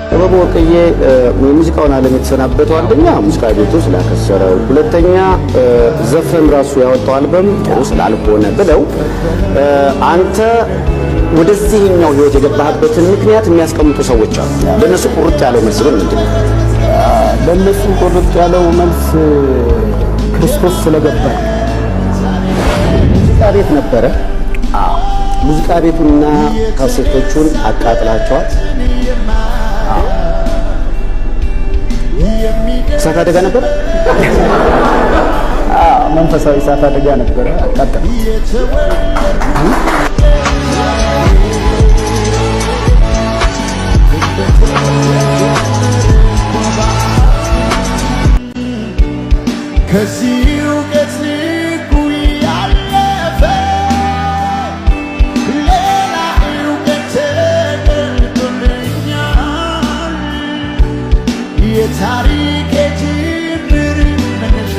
ጥበቡ ወርቅዬ የሙዚቃውን ዓለም የተሰናበተው አንደኛ ሙዚቃ ቤቱ ስላከሰረው፣ ሁለተኛ ዘፈን ራሱ ያወጣው አልበም ጥሩ ስላልሆነ ብለው አንተ ወደዚህኛው ህይወት የገባህበትን ምክንያት የሚያስቀምጡ ሰዎች አሉ። ለነሱ ቁርጥ ያለው መልስ ግን ምንድን ነው? ለነሱ ቁርጥ ያለው መልስ ክርስቶስ ስለገባ ሙዚቃ ቤት ነበረ። ሙዚቃ ቤቱና ካሴቶቹን አቃጥላቸዋል። እሳት አደጋ ነበር። መንፈሳዊ እሳት አደጋ ነበር። አቃጠለ። ከዚሁ ከዝጉ ያለፈ ሌላ እውቀት ተገልጦልኛል። የታሪክ ጅምር መነሻ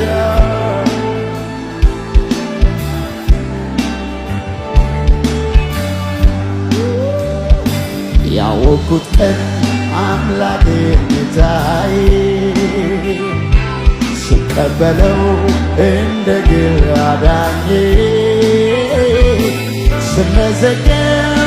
ያወቅኩት ቀን አምላኬ ጌታዬ ስቀበለው እንደ ግል አዳኜ ስመዘገብ